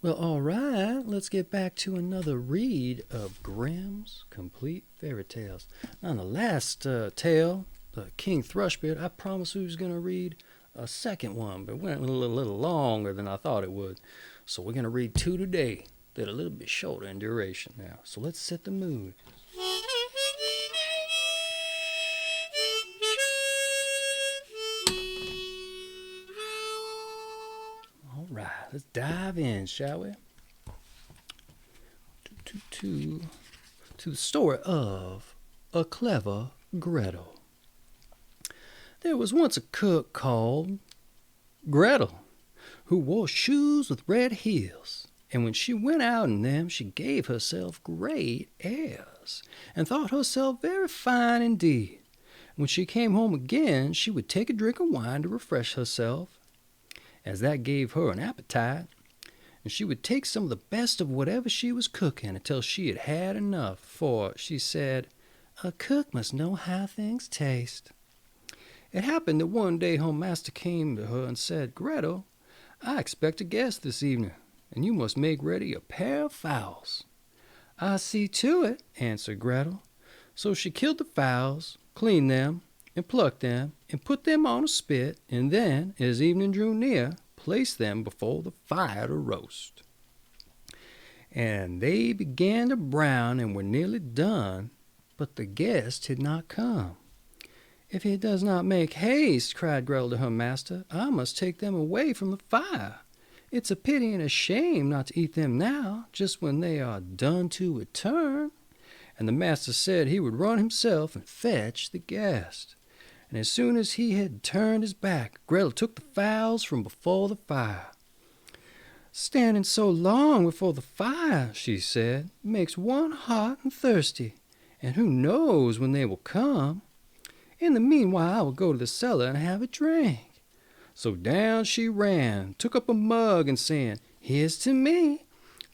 Well, all right, let's get back to another read of Grimm's Complete Fairy Tales. Now, in the last tale, the King Thrushbeard, I promised we was going to read a second one, but it went a little longer than I thought it would. So we're going to read two today that are a little bit shorter in duration now. So let's set the mood. All right, let's dive in, shall we? To the story of a clever Gretel. There was once a cook called Gretel, who wore shoes with red heels, and when she went out in them she gave herself great airs, and thought herself very fine indeed. When she came home again she would take a drink of wine to refresh herself, as that gave her an appetite, and she would take some of the best of whatever she was cooking until she had had enough, for, she said, a cook must know how things taste. It happened that one day her master came to her and said, Gretel, I expect a guest this evening, and you must make ready a pair of fowls. I see to it, answered Gretel. So she killed the fowls, cleaned them, and plucked them, and put them on a spit, and then, as evening drew near, placed them before the fire to roast. And they began to brown and were nearly done, but the guest had not come. If he does not make haste, cried Gretel to her master, I must take them away from the fire. It's a pity and a shame not to eat them now, just when they are done to a turn. And the master said he would run himself and fetch the guest. And as soon as he had turned his back, Gretel took the fowls from before the fire. Standing so long before the fire, she said, makes one hot and thirsty, and who knows when they will come? In the meanwhile, I will go to the cellar and have a drink. So down she ran, took up a mug, and saying, Here's to me,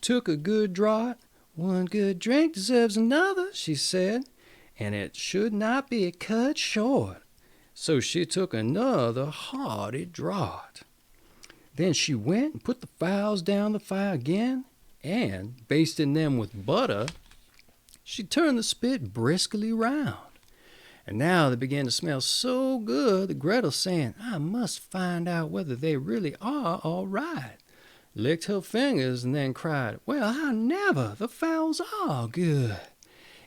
took a good draught. One good drink deserves another, she said, and it should not be cut short. So she took another hearty draught. Then she went and put the fowls down the fire again, and, basting them with butter, she turned the spit briskly round. And now they began to smell so good that Gretel, saying, I must find out whether they really are all right, licked her fingers and then cried, Well, I never, the fowls are good.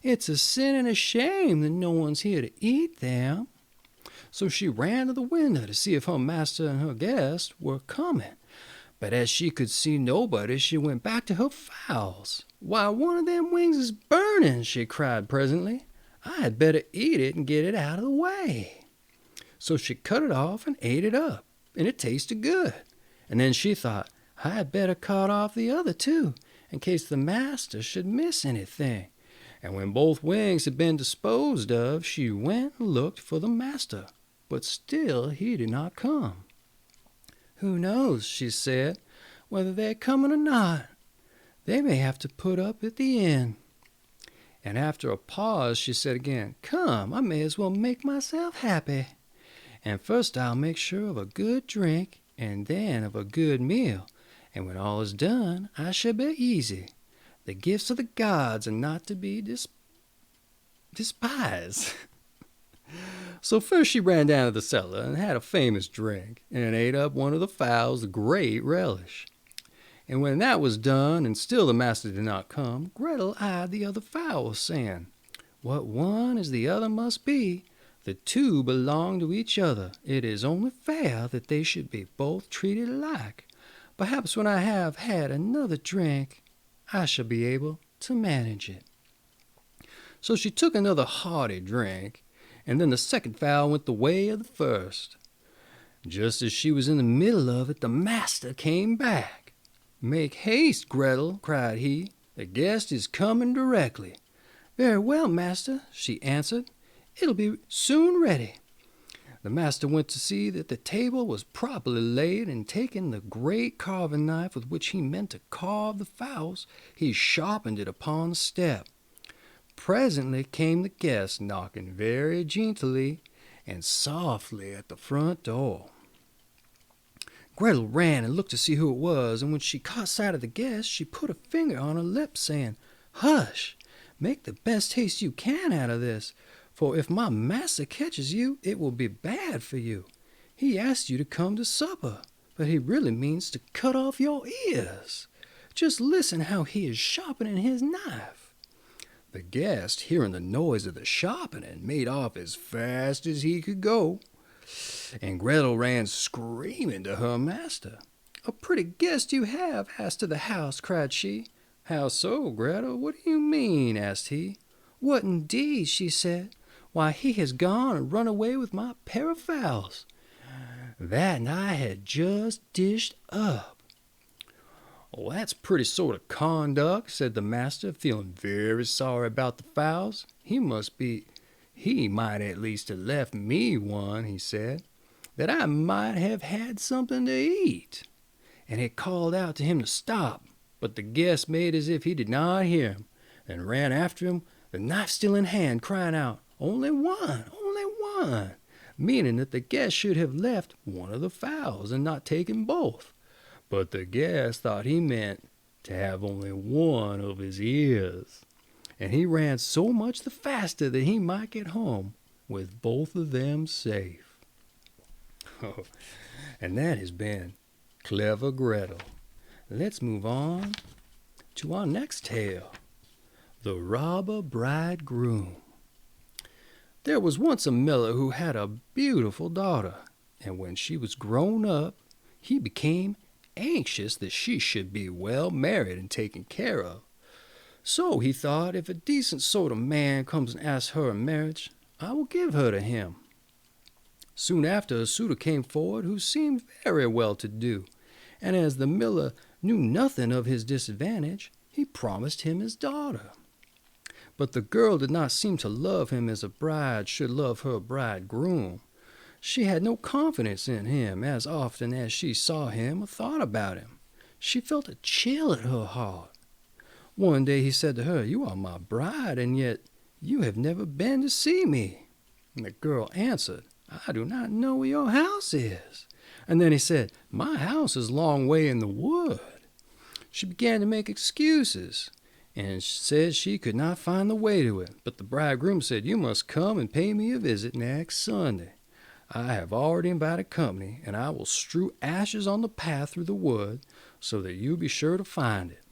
It's a sin and a shame that no one's here to eat them. So she ran to the window to see if her master and her guest were coming. But as she could see nobody, she went back to her fowls. Why, one of them wings is burning, she cried presently. I had better eat it and get it out of the way. So she cut it off and ate it up, and it tasted good. And then she thought, I had better cut off the other too, in case the master should miss anything. And when both wings had been disposed of, she went and looked for the master, but still he did not come. Who knows, she said, whether they're coming or not. They may have to put up at the inn. And after a pause, she said again, Come, I may as well make myself happy. And first I'll make sure of a good drink, and then of a good meal. And when all is done, I shall be easy. The gifts of the gods are not to be despised. So first she ran down to the cellar and had a famous drink, and ate up one of the fowls with great relish. And when that was done, and still the master did not come, Gretel eyed the other fowls, saying, What one as the other must be, the two belong to each other. It is only fair that they should be both treated alike. Perhaps when I have had another drink, I shall be able to manage it. So she took another hearty drink, and then the second fowl went the way of the first. Just as she was in the middle of it, the master came back. Make haste, Gretel, cried he. The guest is coming directly. Very well, master, she answered. It'll be soon ready. The master went to see that the table was properly laid, and taking the great carving knife with which he meant to carve the fowls, he sharpened it upon the step. Presently came the guest, knocking very gently and softly at the front door. Gretel ran and looked to see who it was, and when she caught sight of the guest, she put a finger on her lip, saying, "Hush! Make the best haste you can out of this, for if my master catches you, it will be bad for you. He asked you to come to supper, but he really means to cut off your ears. Just listen how he is sharpening his knife." The guest, hearing the noise of the sharpening, made off as fast as he could go, and Gretel ran screaming to her master. "A pretty guest you have, as to the house," cried she. "How so, Gretel? What do you mean?" asked he. "What indeed?" she said. "Why, he has gone and run away with my pair of fowls, that I had just dished up." "Well, that's pretty sort of conduct," said the master, feeling very sorry about the fowls. He might at least have left me one," he said, "that I might have had something to eat." And he called out to him to stop, but the guest made as if he did not hear him, and ran after him, the knife still in hand, crying out, "Only one, only one," meaning that the guest should have left one of the fowls and not taken both. But the guest thought he meant to have only one of his ears, and he ran so much the faster that he might get home with both of them safe. Oh, and that has been Clever Gretel. Let's move on to our next tale, The Robber Bridegroom. There was once a miller who had a beautiful daughter, and when she was grown up, he became anxious that she should be well married and taken care of. So he thought, if a decent sort of man comes and asks her in marriage, I will give her to him. Soon after, a suitor came forward who seemed very well to do, and as the miller knew nothing of his disadvantage, he promised him his daughter. But the girl did not seem to love him as a bride should love her bridegroom. She had no confidence in him as often as she saw him or thought about him. She felt a chill at her heart. One day he said to her, "You are my bride, and yet you have never been to see me." And the girl answered, "I do not know where your house is." And then he said, "My house is a long way in the wood." She began to make excuses, and said she could not find the way to it. But the bridegroom said, "You must come and pay me a visit next Sunday. I have already invited company, and I will strew ashes on the path through the wood, so that you'll be sure to find it."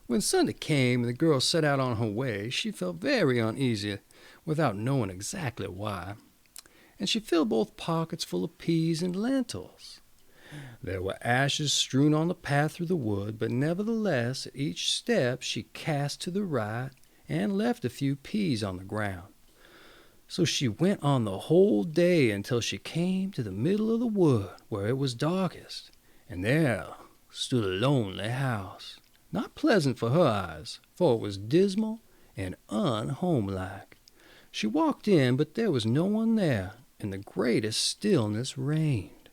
When Sunday came and the girl set out on her way, she felt very uneasy, without knowing exactly why, and she filled both pockets full of peas and lentils. There were ashes strewn on the path through the wood, but nevertheless at each step she cast to the right and left a few peas on the ground. So she went on the whole day until she came to the middle of the wood, where it was darkest, and there stood a lonely house, not pleasant for her eyes, for it was dismal and unhomelike. She walked in, but there was no one there, and the greatest stillness reigned.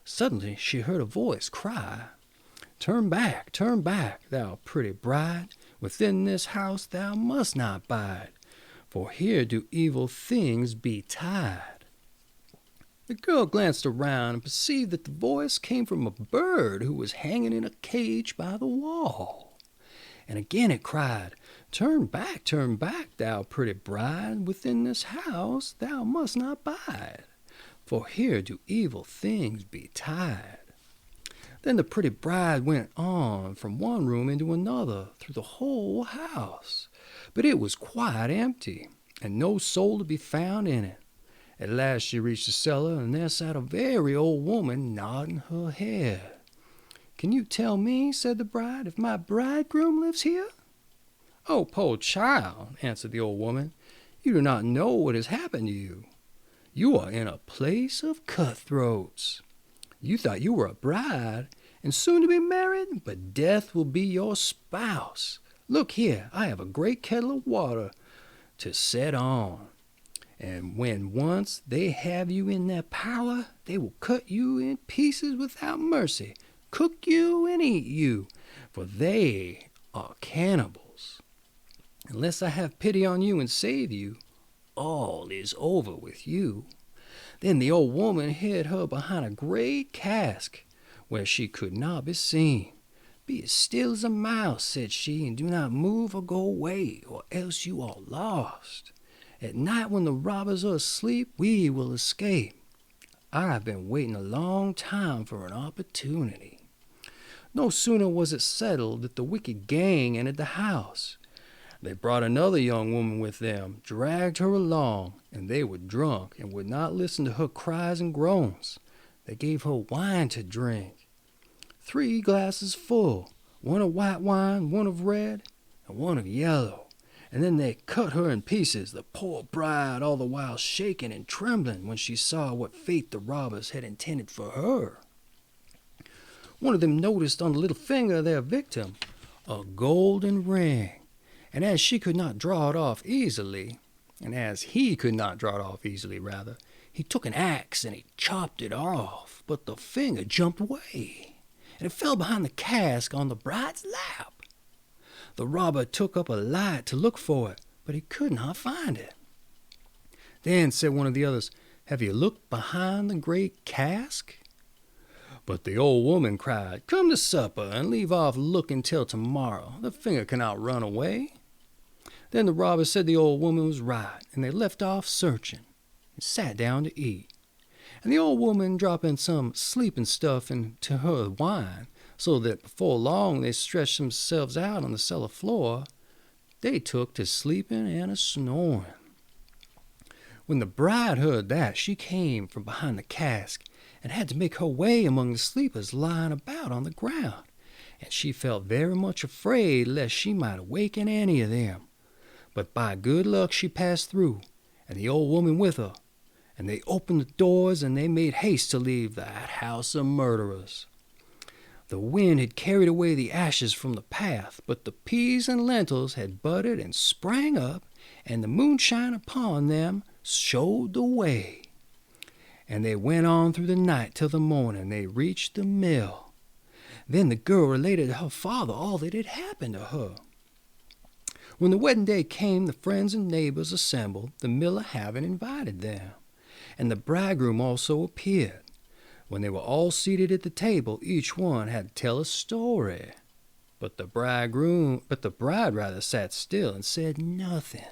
Suddenly she heard a voice cry, turn back, thou pretty bride, within this house thou must not bide, for here do evil things betide." The girl glanced around and perceived that the voice came from a bird who was hanging in a cage by the wall. And again it cried, turn back, thou pretty bride, within this house thou must not bide, for here do evil things betide." Then the pretty bride went on from one room into another through the whole house, but it was quite empty, and no soul to be found in it. At last she reached the cellar, and there sat a very old woman nodding her head. "Can you tell me," said the bride, "if my bridegroom lives here?" "Oh, poor child," answered the old woman, "you do not know what has happened to you. You are in a place of cutthroats. You thought you were a bride, and soon to be married, but death will be your spouse. Look here, I have a great kettle of water to set on, and when once they have you in their power, they will cut you in pieces without mercy, cook you and eat you, for they are cannibals. Unless I have pity on you and save you, all is over with you. Then the old woman hid her behind a great cask, where she could not be seen. "Be as still as a mouse," said she, "and do not move or go away, or else you are lost. At night when the robbers are asleep, we will escape. I have been waiting a long time for an opportunity." No sooner was it settled that the wicked gang entered the house. They brought another young woman with them, dragged her along, and they were drunk and would not listen to her cries and groans. They gave her wine to drink, 3 glasses full, one of white wine, one of red, and one of yellow. And then they cut her in pieces, the poor bride all the while shaking and trembling when she saw what fate the robbers had intended for her. One of them noticed on the little finger of their victim a golden ring, and as she could not draw it off easily, he took an axe and he chopped it off, but the finger jumped away, and it fell behind the cask on the bride's lap. The robber took up a light to look for it, but he could not find it. Then said one of the others, "Have you looked behind the great cask?" But the old woman cried, "Come to supper and leave off looking till tomorrow. The finger cannot run away." Then the robber said the old woman was right, and they left off searching and sat down to eat. And the old woman dropping some sleeping stuff into her wine, so that before long they stretched themselves out on the cellar floor, they took to sleeping and a snoring. When the bride heard that, she came from behind the cask and had to make her way among the sleepers lying about on the ground, and she felt very much afraid lest she might awaken any of them. But by good luck she passed through, and the old woman with her, and they opened the doors and they made haste to leave that house of murderers. The wind had carried away the ashes from the path, but the peas and lentils had budded and sprang up, and the moonshine upon them showed the way. And they went on through the night till the morning they reached the mill. Then the girl related to her father all that had happened to her. When the wedding day came, the friends and neighbors assembled, the miller having invited them. And the bridegroom also appeared. When they were all seated at the table, each one had to tell a story. But the bride sat still and said nothing.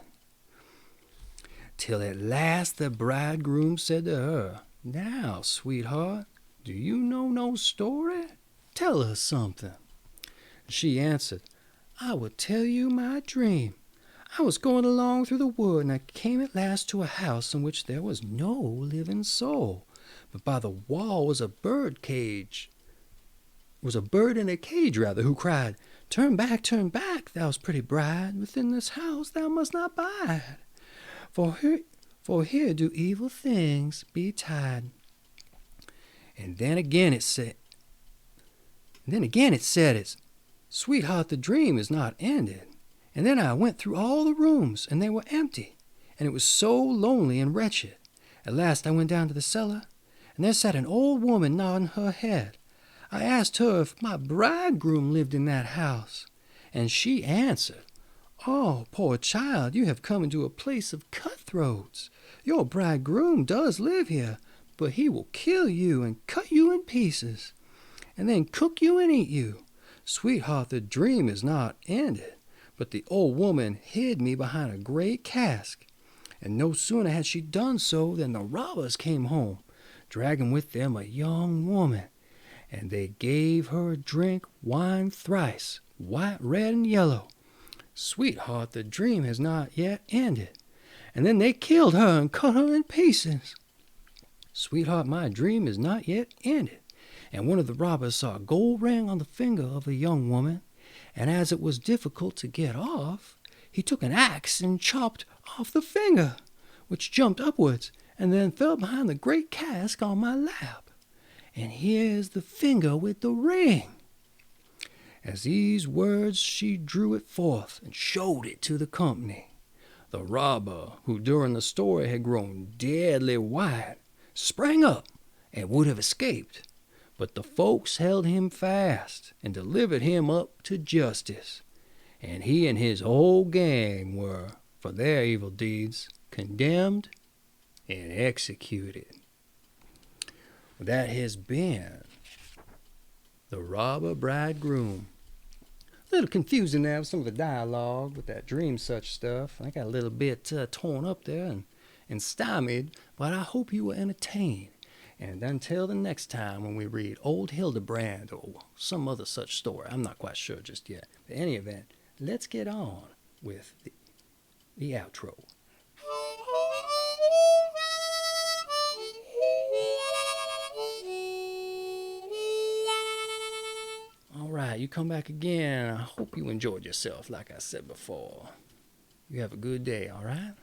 Till at last the bridegroom said to her, "Now, sweetheart, do you know no story? Tell us something." She answered, "I will tell you my dream. I was going along through the wood, and I came at last to a house in which there was no living soul, but by the wall was a bird in a cage, who cried, 'Turn back, thou pretty bride, within this house thou must not bide, for here do evil things betide.' And then again it said it's, 'Sweetheart, the dream is not ended.' And then I went through all the rooms, and they were empty, and it was so lonely and wretched. At last I went down to the cellar, and there sat an old woman nodding her head. I asked her if my bridegroom lived in that house, and she answered, 'Oh, poor child, you have come into a place of cutthroats. Your bridegroom does live here, but he will kill you and cut you in pieces, and then cook you and eat you. Sweetheart, the dream is not ended.' But the old woman hid me behind a great cask, and no sooner had she done so than the robbers came home, dragging with them a young woman, and they gave her a drink wine thrice, white, red, and yellow. 'Sweetheart, the dream has not yet ended.' And then they killed her and cut her in pieces. 'Sweetheart, my dream is not yet ended.' And one of the robbers saw a gold ring on the finger of the young woman, and as it was difficult to get off, he took an axe and chopped off the finger, which jumped upwards and then fell behind the great cask on my lap. And here is the finger with the ring." As these words she drew it forth and showed it to the company. The robber, who during the story had grown deadly white, sprang up and would have escaped, but the folks held him fast and delivered him up to justice, and he and his whole gang were, for their evil deeds, condemned and executed. That has been the Robber Bridegroom. A little confusing there with some of the dialogue with that dream such stuff. I got a little bit torn up there and stymied, but I hope you were entertained. And until the next time when we read Old Hildebrand or some other such story, I'm not quite sure just yet. But in any event, let's get on with the outro. All right, you come back again. I hope you enjoyed yourself, like I said before. You have a good day, all right?